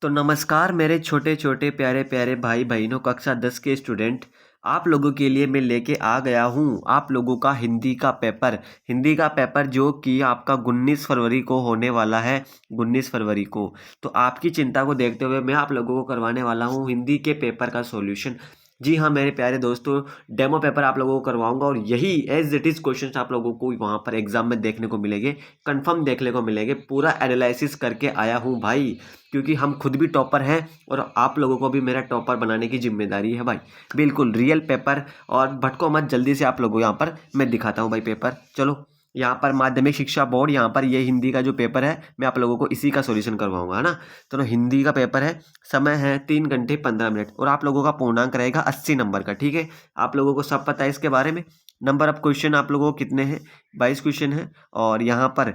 तो नमस्कार मेरे छोटे छोटे प्यारे प्यारे भाई बहनों कक्षा 10 के स्टूडेंट। आप लोगों के लिए मैं लेके आ गया हूँ आप लोगों का हिंदी का पेपर जो कि आपका 19 फरवरी को होने वाला है। 19 फरवरी को। तो आपकी चिंता को देखते हुए मैं आप लोगों को करवाने वाला हूँ हिंदी के पेपर का सॉल्यूशन। जी हाँ मेरे प्यारे दोस्तों, डेमो पेपर आप लोगों को करवाऊंगा और यही एज इट इज़ क्वेश्चंस आप लोगों को वहाँ पर एग्जाम में देखने को मिलेंगे। कंफर्म देखने को मिलेंगे। पूरा एनालिसिस करके आया हूँ भाई, क्योंकि हम खुद भी टॉपर हैं और आप लोगों को भी मेरा टॉपर बनाने की जिम्मेदारी है भाई। बिल्कुल रियल पेपर। और भटको मत, जल्दी से आप लोगों यहाँ पर मैं दिखाता हूँ भाई पेपर। चलो, यहाँ पर माध्यमिक शिक्षा बोर्ड, यहाँ पर ये हिंदी का जो पेपर है मैं आप लोगों को इसी का सॉल्यूशन करवाऊंगा, है ना। तो हिंदी का पेपर है, समय है 3 घंटे 15 मिनट और आप लोगों का पूर्णांक रहेगा 80 नंबर का। ठीक है, आप लोगों को सब पता है इसके बारे में। नंबर ऑफ क्वेश्चन आप लोगों को कितने हैं? 22 क्वेश्चन है। और यहाँ पर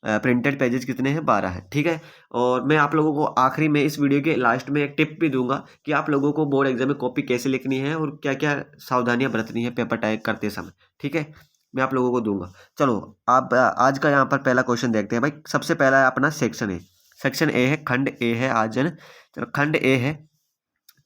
प्रिंटेड पेजेस कितने हैं? 12 है। ठीक है। और मैं आप लोगों को आखिरी में इस वीडियो के लास्ट में एक टिप भी दूंगा कि आप लोगों को बोर्ड एग्जाम में कॉपी कैसे लिखनी है और क्या क्या सावधानियां बरतनी है पेपर टाइप करते समय। ठीक है, मैं आप लोगों को दूंगा। चलो, आप आज का यहाँ पर पहला क्वेश्चन देखते हैं भाई। सबसे पहला है अपना सेक्शन ए। सेक्शन ए है, खंड ए है आज, है ना। चलो, खंड ए है।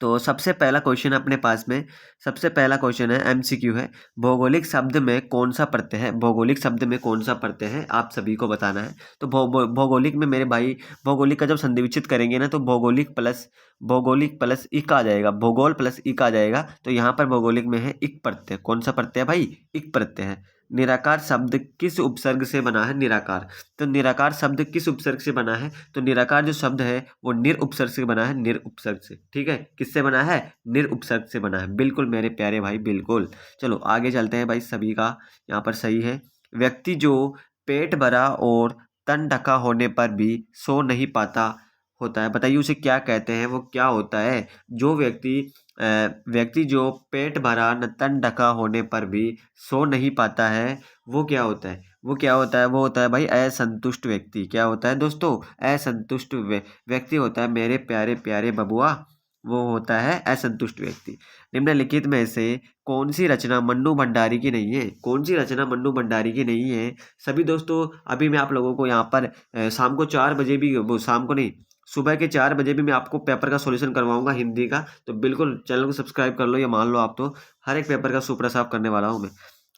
तो सबसे पहला क्वेश्चन अपने पास में, सबसे पहला क्वेश्चन है, एमसीक्यू है। भौगोलिक शब्द में कौन सा प्रत्यय है? भौगोलिक शब्द में कौन सा प्रत्यय है आप सभी को बताना है। तो भौगोलिक में मेरे भाई, भौगोलिक का जब संधि विच्छेद करेंगे ना तो भौगोलिक प्लस इक आ जाएगा, भूगोल प्लस इक आ जाएगा। तो यहाँ पर भौगोलिक में है इक प्रत्यय। कौन सा प्रत्यय है भाई? इक प्रत्यय है। निराकार शब्द किस उपसर्ग से बना है? निराकार। तो निराकार शब्द किस उपसर्ग से बना है? तो निराकार जो शब्द है वो निर उपसर्ग से बना है, निर उपसर्ग से। ठीक है, किससे बना है? निर उपसर्ग से बना है। बिल्कुल मेरे प्यारे भाई, बिल्कुल। चलो आगे चलते हैं भाई, सभी का यहाँ पर सही है। व्यक्ति जो पेट भरा और तन ढका होने पर भी सो नहीं पाता होता है, बताइए उसे क्या कहते हैं? वो क्या होता है? जो व्यक्ति जो पेट भरा न तन ढका होने पर भी सो नहीं पाता है, वो क्या होता है? वो क्या होता है? वो होता है भाई असंतुष्ट व्यक्ति। क्या होता है दोस्तों? असंतुष्ट व्यक्ति होता है मेरे प्यारे प्यारे बबुआ। वो होता है असंतुष्ट व्यक्ति। निम्नलिखित में से कौन सी रचना मन्नू भंडारी की नहीं है? कौन सी रचना मन्नू भंडारी की नहीं है? सभी दोस्तों, अभी मैं आप लोगों को यहाँ पर शाम को 4 बजे भी, वो शाम को नहीं, सुबह के 4 बजे भी मैं आपको पेपर का सॉल्यूशन करवाऊंगा हिंदी का। तो बिल्कुल चैनल को सब्सक्राइब कर लो या मान लो आप, तो हर एक पेपर का सुपड़ा साफ करने वाला हूँ मैं।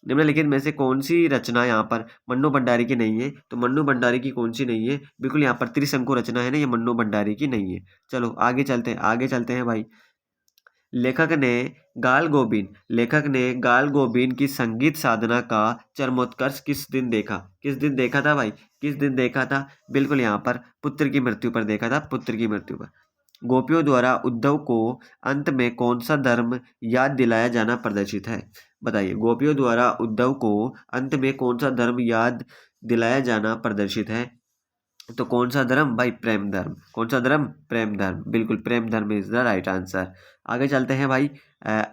निम्नलिखित में से कौन सी रचना यहाँ पर मन्नू भंडारी की नहीं है? तो मन्नू भंडारी की कौन सी नहीं है? बिल्कुल यहाँ पर त्रिशंकु रचना है ना, ये मन्नू भंडारी की नहीं है। चलो आगे चलते हैं भाई। लेखक ने गाल गोबिन की संगीत साधना का चरमोत्कर्ष किस दिन देखा? किस दिन देखा था भाई? किस दिन देखा था? बिल्कुल यहाँ पर पुत्र की मृत्यु पर देखा था, पुत्र की मृत्यु पर। गोपियों द्वारा उद्धव को अंत में कौन सा धर्म याद दिलाया जाना प्रदर्शित है? बताइए, गोपियों द्वारा उद्धव को अंत में कौन सा धर्म याद दिलाया जाना प्रदर्शित है? तो कौन सा धर्म भाई? प्रेम धर्म। कौन सा धर्म? प्रेम धर्म। बिल्कुल, प्रेम धर्म इज द राइट आंसर। आगे चलते हैं भाई।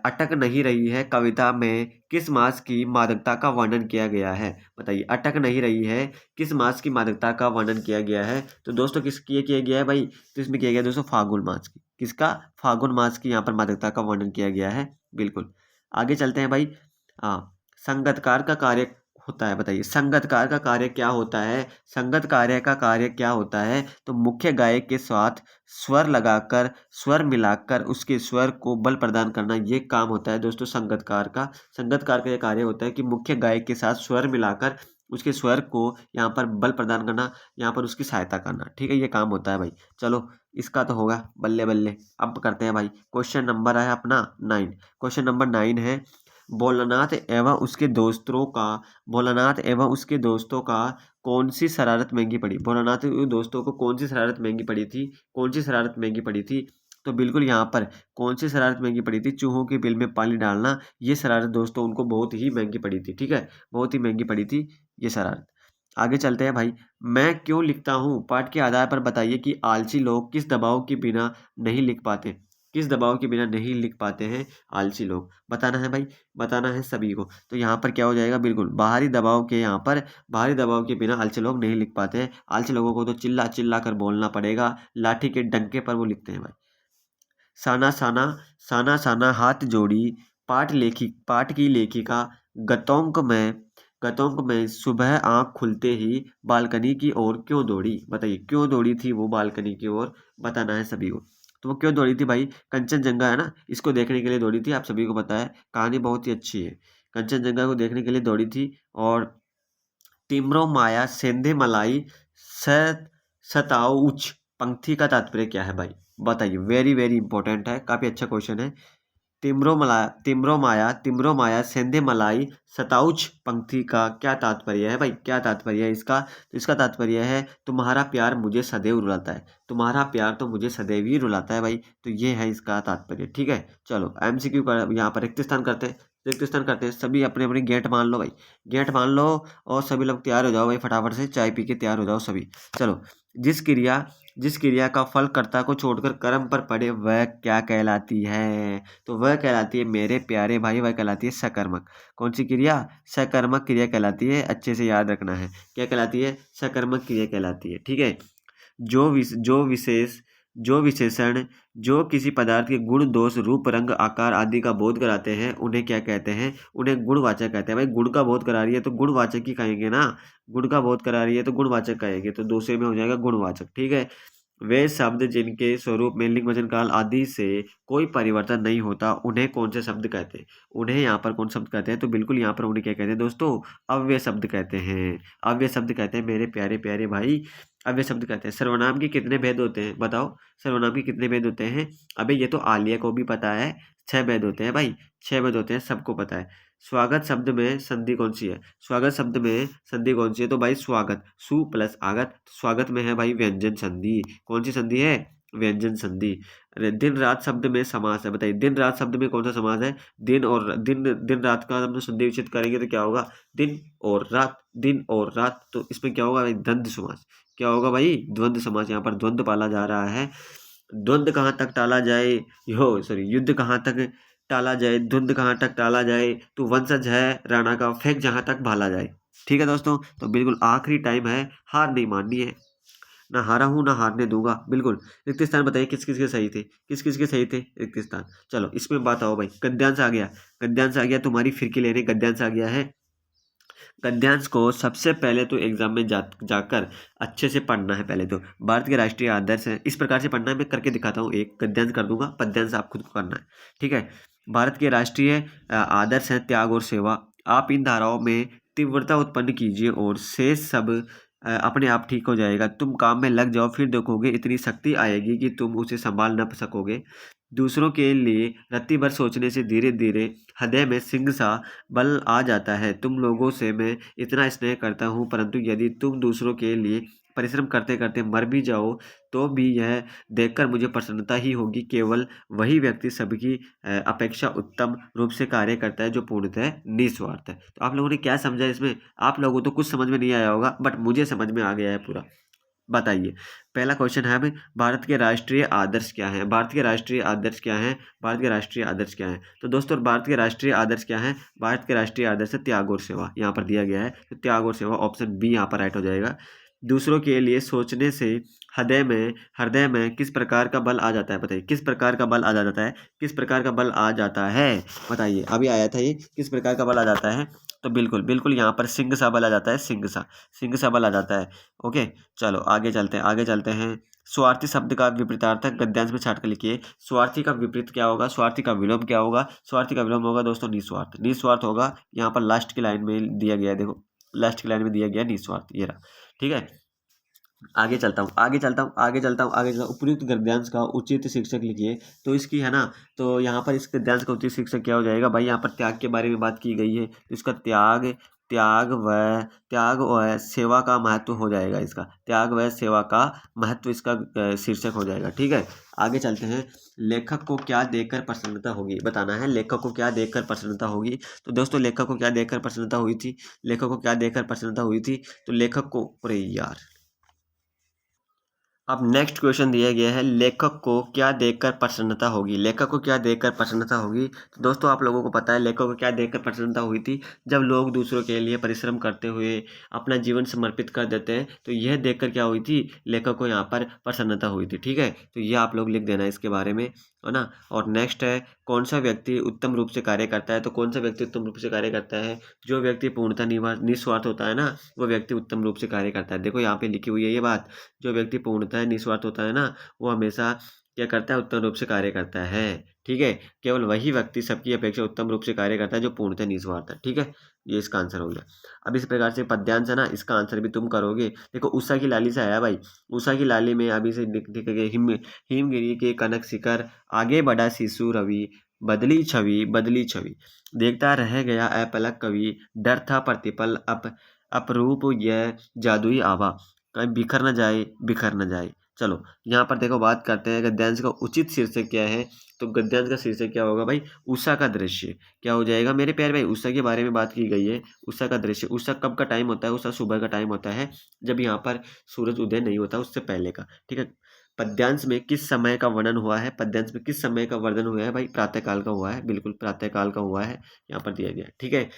अटक नहीं रही है कविता में किस मास की मादकता का वर्णन किया गया है? बताइए, अटक नहीं रही है किस मास की मादकता का वर्णन किया गया है? तो दोस्तों किसकी ये किया गया है भाई? तो इसमें किया गया दोस्तों फागुन मास की। किसका? फागुन मास की यहाँ पर मादकता का वर्णन किया गया है। बिल्कुल। आगे चलते हैं भाई। हाँ, संगतकार का कार्य होता है, बताइए संगतकार का कार्य क्या होता है? संगत कार्य का कार्य क्या होता है? तो मुख्य गायक के साथ स्वर लगाकर, स्वर मिलाकर उसके स्वर को बल प्रदान करना, ये काम होता है दोस्तों संगतकार का। संगतकार का ये कार्य होता है कि मुख्य गायक के साथ स्वर मिलाकर उसके स्वर को यहाँ पर बल प्रदान करना, यहाँ पर उसकी सहायता करना। ठीक है, ये काम होता है भाई। चलो, इसका तो होगा बल्ले बल्ले। अब करते हैं भाई, क्वेश्चन नंबर है अपना 9। क्वेश्चन नंबर 9 है, भोलानाथ एवं उसके दोस्तों का भोलानाथ एवं उसके दोस्तों का कौन सी शरारत महंगी पड़ी? भोलानाथ के दोस्तों को कौन सी शरारत महंगी पड़ी थी? कौन सी शरारत महंगी पड़ी थी? तो बिल्कुल यहाँ पर कौन सी शरारत महंगी पड़ी थी? चूहों के बिल में पानी डालना। ये शरारत दोस्तों उनको बहुत ही महंगी पड़ी थी। ठीक है, बहुत ही महंगी पड़ी थी ये शरारत। आगे चलते हैं भाई। मैं क्यों लिखता हूँ पाठ के आधार पर बताइए कि आलसी लोग किस दबाव के बिना नहीं लिख पाते? किस दबाव के बिना नहीं लिख पाते हैं आलसी लोग? बताना है भाई, बताना है सभी को। तो यहाँ पर क्या हो जाएगा? बिल्कुल बाहरी दबाव के, यहाँ पर बाहरी दबाव के बिना आलसी लोग नहीं लिख पाते हैं। आलसी लोगों को तो चिल्ला चिल्ला कर बोलना पड़ेगा, लाठी के डंके पर वो लिखते हैं भाई। साना साना साना साना हाथ जोड़ी, पाठ की लेखिका गतोंक में कतंग में सुबह आंख खुलते ही बालकनी की ओर क्यों दौड़ी? बताइए क्यों दौड़ी थी वो बालकनी की ओर, बताना है सभी को। तो वो क्यों दौड़ी थी भाई? कंचनजंगा है ना, इसको देखने के लिए दौड़ी थी, आप सभी को पता है, कहानी बहुत ही अच्छी है। कंचनजंगा को देखने के लिए दौड़ी थी। और तिम्रो माया सेंधे मलाई स सताउच पंक्ति का तात्पर्य क्या है भाई? बताइए, वेरी वेरी इंपॉर्टेंट है, काफी अच्छा क्वेश्चन है। तिम्रो माया सेंधे मलाई सताउच पंक्ति का क्या तात्पर्य है भाई? क्या तात्पर्य है इसका? तो इसका तात्पर्य है तुम्हारा प्यार मुझे सदैव रुलाता है। तुम्हारा प्यार तो मुझे सदैव ही रुलाता है भाई। तो ये है इसका तात्पर्य, ठीक है। चलो एमसीक्यू का यहाँ पर रिक्त स्थान करते हैं। सभी अपने अपने गेट मान लो भाई, गेट मान लो। और सभी लोग तैयार हो जाओ भाई, फटाफट से चाय पी के तैयार हो जाओ सभी। चलो, जिस क्रिया का फल कर्ता को छोड़कर कर्म पर पड़े वह क्या कहलाती है? तो वह कहलाती है मेरे प्यारे भाई, वह कहलाती है सकर्मक। कौन सी क्रिया? सकर्मक क्रिया कहलाती है, अच्छे से याद रखना है। क्या कहलाती है? सकर्मक क्रिया कहलाती है, ठीक है। जो विशेषण जो किसी पदार्थ के गुण दोष रूप रंग आकार आदि का बोध कराते हैं उन्हें क्या कहते हैं? उन्हें गुणवाचक कहते हैं भाई। गुण का बोध करा रही है तो गुणवाचक ही कहेंगे ना। गुण का बोध करा रही है तो गुणवाचक कहेंगे, तो दूसरे में हो जाएगा गुणवाचक, ठीक है। वे शब्द जिनके स्वरूप में लिंग वचन काल आदि से कोई परिवर्तन नहीं होता उन्हें कौन से शब्द कहते हैं? उन्हें यहाँ पर कौन शब्द कहते हैं? तो बिल्कुल यहाँ पर उन्हें क्या कहते हैं दोस्तों? अव्यय शब्द कहते हैं। अव्यय शब्द कहते हैं मेरे प्यारे प्यारे भाई, अव्यय शब्द कहते हैं। सर्वनाम के कितने भेद होते हैं बताओ? सर्वनाम के कितने भेद होते हैं? अबे ये तो आलिया को भी पता है, 6 भेद होते हैं भाई, 6 भेद होते हैं, सबको पता है। स्वागत शब्द में संधि कौन सी है? स्वागत शब्द में संधि कौन सी है? तो भाई स्वागत, सु प्लस आगत, स्वागत में है भाई व्यंजन संधि। कौन सी संधि है? व्यंजन संधि। अरे दिन रात शब्द में समास है, बताइए दिन रात शब्द में कौन सा समास है? दिन रात का हम लोग संधि विच्छेद करेंगे तो क्या होगा? दिन और रात, दिन और रात। तो इसमें क्या होगा भाई? द्वंद्व समास। क्या होगा भाई? द्वंद्व समास। यहाँ पर द्वंद्व पाला जा रहा है। द्वंद्व कहाँ तक टाला जाए, यो सॉरी युद्ध कहाँ तक टाला जाए, धुंध कहाँ तक टाला जाए, तो वंशज है राणा का, फेंक जहाँ तक भाला जाए। ठीक है दोस्तों, तो बिल्कुल आखिरी टाइम है, हार नहीं माननी है। ना हारा हूं ना हारने दूंगा, बिल्कुल। रिक्त स्थान बताइए किस किस के सही थे, किस किस के सही थे रिक्त स्थान। चलो इसमें बात आओ भाई, गद्यांश आ गया, गद्यांश आ गया, तुम्हारी फिरकी लेने गद्यांश आ गया है। गद्यांश को सबसे पहले तो एग्जाम में जाकर अच्छे से पढ़ना है। पहले तो भारत के राष्ट्रीय आदर्श है, इस प्रकार से पढ़ना है। मैं करके दिखाता हूँ, एक गद्यांश कर दूंगा, पद्यांश आप खुद को करना है, ठीक है। भारत के राष्ट्रीय आदर्श है त्याग और सेवा। आप इन धाराओं में तीव्रता उत्पन्न कीजिए और शेष सब अपने आप ठीक हो जाएगा। तुम काम में लग जाओ, फिर देखोगे इतनी शक्ति आएगी कि तुम उसे संभाल न सकोगे। दूसरों के लिए रत्ती भर सोचने से धीरे धीरे हृदय में सिंह सा बल आ जाता है। तुम लोगों से मैं इतना स्नेह करता हूँ, परंतु यदि तुम दूसरों के लिए परिश्रम करते करते मर भी जाओ तो भी यह देखकर मुझे प्रसन्नता ही होगी। केवल वही व्यक्ति सबकी अपेक्षा उत्तम रूप से कार्य करता है जो पूर्णतः निस्वार्थ है। तो आप लोगों ने क्या समझा इसमें? आप लोगों को तो कुछ समझ में नहीं आया होगा, बट मुझे समझ में आ गया है पूरा। बताइए, पहला क्वेश्चन है भाई, भारत के राष्ट्रीय आदर्श क्या है? भारत के राष्ट्रीय आदर्श क्या है? भारत के राष्ट्रीय आदर्श क्या है? तो दोस्तों भारत के राष्ट्रीय आदर्श क्या है? भारत के राष्ट्रीय आदर्श है त्याग और सेवा, यहाँ पर दिया गया है। तो त्याग और सेवा, ऑप्शन बी यहाँ पर राइट हो जाएगा। दूसरों के लिए सोचने से हृदय में किस प्रकार का बल आ जाता है? बताइए किस प्रकार का बल आ जाता है? किस प्रकार का बल आ जाता है? बताइए, अभी आया था ये, किस प्रकार का बल आ जाता है? तो बिल्कुल बिल्कुल यहाँ पर सिंह सा बल आ जाता है, सिंह सा बल आ जाता है। ओके, चलो आगे चलते हैं। स्वार्थी शब्द का विपरीतार्थक गद्यांश में छाट कर लिखिए। स्वार्थी का विपरीत क्या होगा? स्वार्थी का विलोम क्या होगा? स्वार्थी का विलोम होगा दोस्तों निस्वार्थ, निस्वार्थ होगा। यहाँ पर लास्ट की लाइन में दिया गया है, देखो लास्ट की लाइन में दिया गया निस्वार्थ, ये रहा, ठीक है। आगे चलता हूँ। उपयुक्त गद्यांश का उचित शीर्षक लिखिए। तो इसकी है ना, तो यहाँ पर इस गद्यांश का उचित शीर्षक क्या हो जाएगा भाई? यहाँ पर त्याग के बारे में बात की गई है, तो इसका त्याग व सेवा का महत्व हो जाएगा। इसका त्याग व सेवा का महत्व इसका शीर्षक हो जाएगा, ठीक है। आगे चलते हैं। लेखक को क्या देखकर प्रसन्नता होगी? बताना है लेखक को क्या देखकर प्रसन्नता होगी। तो दोस्तों लेखक को क्या देखकर प्रसन्नता हुई थी? लेखक को क्या देखकर प्रसन्नता हुई थी? तो लेखक को, अरे यार अब नेक्स्ट क्वेश्चन दिया गया है, लेखक को क्या देखकर प्रसन्नता होगी। लेखक को क्या देखकर प्रसन्नता होगी। तो दोस्तों आप लोगों को पता है लेखक को क्या देखकर प्रसन्नता हुई थी, जब लोग दूसरों के लिए परिश्रम करते हुए अपना जीवन समर्पित कर देते हैं, तो यह देखकर क्या हुई थी, लेखक को यहाँ पर प्रसन्नता हुई थी। ठीक है, तो ये आप लोग लिख देना इसके बारे में, है ना। और नेक्स्ट है, कौन सा व्यक्ति उत्तम रूप से कार्य करता है। तो कौन सा व्यक्ति उत्तम रूप से कार्य करता है, जो व्यक्ति पूर्णतः निस्वार्थ होता है ना, वो व्यक्ति उत्तम रूप से कार्य करता है। देखो यहाँ पे लिखी हुई है ये बात, जो व्यक्ति पूर्णतः निस्वार्थ होता है ना, वो हमेशा क्या करता है, उत्तम रूप से कार्य करता है। ठीक है, केवल वही व्यक्ति सबकी अपेक्षा उत्तम रूप से कार्य करता है जो पूर्णतः निस्वार्थ है। ठीक है, ये इसका आंसर हो गया। अब इस प्रकार से पद्यांश है ना, इसका आंसर भी तुम करोगे। देखो उषा की लाली से आया भाई, उषा की लाली में अभी से लिख के हिमगिरी के कनक शिखर, आगे बढ़ा शिशु रवि, बदली छवि बदली छवि, देखता रह गया अपलक कवि, डर था प्रतिपल अपरूप यह जादुई आभा, कहीं बिखर न जाए बिखर न जाए। चलो यहाँ पर देखो बात करते हैं गद्यांश का उचित शीर्षक क्या है। तो गद्यांश का शीर्षक क्या होगा भाई, उषा का दृश्य। क्या हो जाएगा मेरे प्यारे भाई, उषा के बारे में बात की गई है, उषा का दृश्य। उषा कब का टाइम होता है, उषा सुबह का टाइम होता है, जब यहाँ पर सूरज उदय नहीं होता, उससे पहले का। ठीक है, पद्यांश में किस समय का वर्णन हुआ है, पद्यांश में किस समय का वर्णन हुआ है भाई, प्रातःकाल का हुआ है, बिल्कुल प्रातःकाल का हुआ है, यहाँ पर दिया गया। ठीक है,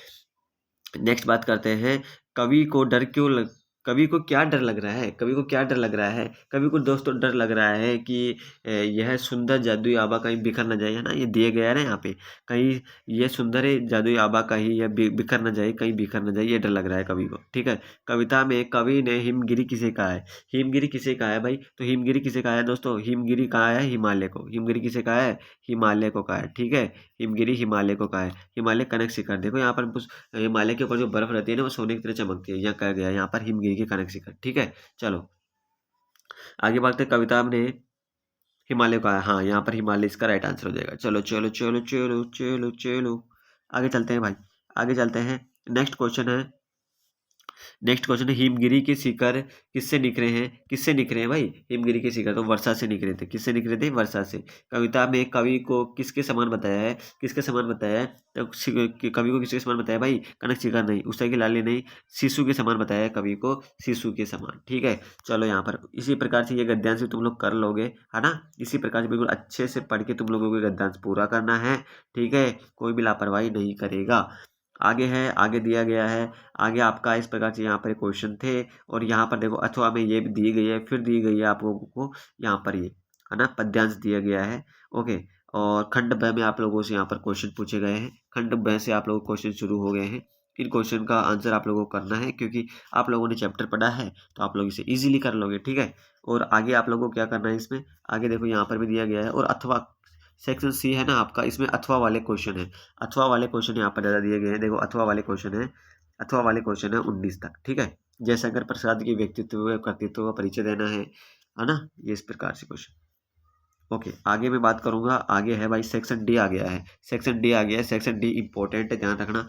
नेक्स्ट बात करते हैं, कवि को डर क्यों लग कवि को क्या डर लग रहा है, कवि को क्या डर लग रहा है। कवि को दोस्तों डर लग रहा है कि यह सुंदर जादुई आभा कहीं बिखर न जाए, है ना, ये दिए गया है ना यहाँ पे, कहीं ये सुंदर जादुई आभा कहीं यह बिखर न जाए, कहीं बिखर न जाए, ये डर लग रहा है कवि को। ठीक है, कविता में कवि ने हिमगिरी किसे कहा है, हिमगिरी किसे कहा है भाई। तो हिमगिरी किसे कहा है दोस्तों, हिमगिरी कहा है हिमालय को, हिमगिरी किसे कहा है, हिमालय को कहा है। ठीक है, हिमगिरी हिमालय को कहा है। हिमालय कनक शिखर, देखो यहाँ पर हिमालय के ऊपर जो बर्फ रहती है ना, वो सोने की तरह चमकती है, यहाँ कहा गया है यहाँ पर हिमगिरी के कनक शिखर। ठीक है, चलो आगे बढ़ते, कविता ने हिमालय का, हाँ यहाँ पर हिमालय इसका राइट आंसर हो जाएगा। चलो चलो चलो चलो चलो चलो आगे चलते हैं भाई, आगे चलते हैं। नेक्स्ट क्वेश्चन है, नेक्स्ट क्वेश्चन है, हिमगिरी के शिखर किससे निकले हैं, किससे निकले हैं भाई, हिमगिरी के शिखर तो वर्षा से निकले थे। किससे निकले थे, वर्षा से। कविता में कवि को किसके समान बताया है, किसके समान बताया है, तो कवि को किसके समान बताया भाई, कनक शिखर नहीं, उषा की लाली नहीं, शिशु के समान बताया है कवि को, शिशु के समान। ठीक है, चलो यहाँ पर इसी प्रकार से ये गद्यांश भी तुम लोग कर लोगे, है ना। इसी प्रकार से बिल्कुल अच्छे से पढ़ के तुम लोगों को गद्यांश पूरा करना है। ठीक है, कोई भी लापरवाही नहीं करेगा। आगे है, आगे दिया गया है, आगे आपका इस प्रकार से यहाँ पर क्वेश्चन थे, और यहाँ पर देखो अथवा में ये भी दी गई है, फिर दी गई है आप लोगों को यहाँ पर ये, है ना, पद्यांश दिया गया है। ओके, और खंड ब में आप लोगों से यहाँ पर क्वेश्चन पूछे गए हैं, खंड ब से आप लोगों को क्वेश्चन शुरू हो गए हैं। इन क्वेश्चन का आंसर आप लोगों को करना है, क्योंकि आप लोगों ने चैप्टर पढ़ा है, तो आप लोग इसे इजीली कर लोगे। ठीक है, और आगे आप लोगों को क्या करना है इसमें, आगे देखो यहाँ पर भी दिया गया है, और अथवा सेक्शन सी है ना आपका, इसमें अथवा वाले क्वेश्चन है, अथवा वाले क्वेश्चन यहाँ पर ज़्यादा दिए गए हैं। देखो अथवा वाले क्वेश्चन है, अथवा वाले क्वेश्चन है 19 तक। ठीक है, जयशंकर प्रसाद की व्यक्तित्व कर्तृत्व का परिचय देना है ना, ये इस प्रकार से क्वेश्चन। ओके, आगे मैं बात करूंगा, आगे है भाई सेक्शन डी आ गया है, सेक्शन डी आ गया है, सेक्शन डी इंपॉर्टेंट है, ध्यान रखना।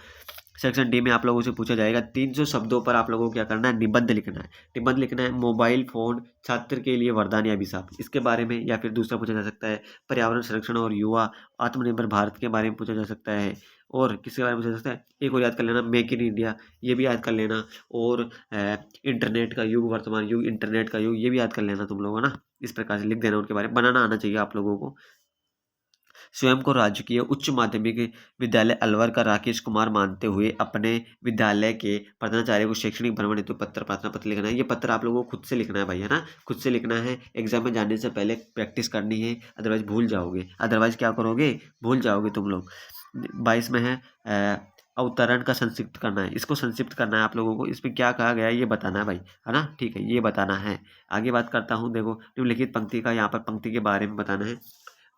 सेक्शन डी में आप लोगों से पूछा जाएगा 300 शब्दों पर आप लोगों को क्या करना है, निबंध लिखना है। निबंध लिखना है, मोबाइल फोन छात्र के लिए वरदान या अभिशाप, इसके बारे में। या फिर दूसरा पूछा जा सकता है, पर्यावरण संरक्षण और युवा आत्मनिर्भर भारत के बारे में पूछा जा सकता है। और किसके बारे में पूछा जा सकता है, एक और याद कर लेना, मेक इन इंडिया, ये भी याद कर लेना। और इंटरनेट का युग, वर्तमान युग, इंटरनेट का युग, ये भी याद कर लेना तुम लोगों ना। इस प्रकार से लिख देना, उनके बारे में बनाना आना चाहिए आप लोगों को। स्वयं को राजकीय उच्च माध्यमिक विद्यालय अलवर का राकेश कुमार मानते हुए अपने विद्यालय के प्रधानाचार्य को शैक्षणिक भ्रमण हेतु प्रार्थना पत्र लिखना है। ये पत्र आप लोगों को खुद से लिखना है भाई, है ना, खुद से लिखना है। एग्जाम में जाने से पहले प्रैक्टिस करनी है, अदरवाइज भूल जाओगे, अदरवाइज क्या करोगे, भूल जाओगे तुम लोग। 22 में है अवतरण का संक्षिप्त करना है, इसको संक्षिप्त करना है आप लोगों को, इसमें क्या कहा गया है ये बताना है भाई, है ना। ठीक है, ये बताना है। आगे बात करता हूँ, देखो निम्नलिखित पंक्ति का, यहाँ पर पंक्ति के बारे में बताना है।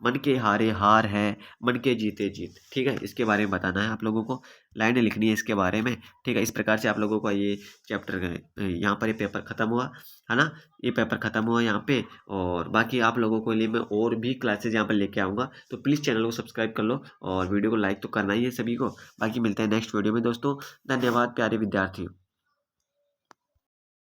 मन के हारे हार है, मन के जीते जीत। ठीक है, इसके बारे में बताना है आप लोगों को, लाइनें लिखनी है इसके बारे में। ठीक है, इस प्रकार से आप लोगों का ये चैप्टर यहाँ पर ये पेपर ख़त्म हुआ, है ना, ये पेपर ख़त्म हुआ यहाँ पे। और बाकी आप लोगों के लिए मैं और भी क्लासेज यहाँ पर लेके आऊँगा, तो प्लीज़ चैनल को सब्सक्राइब कर लो, और वीडियो को लाइक तो करना ही है सभी को। बाकी मिलते हैं नेक्स्ट वीडियो में दोस्तों, धन्यवाद प्यारे विद्यार्थियों।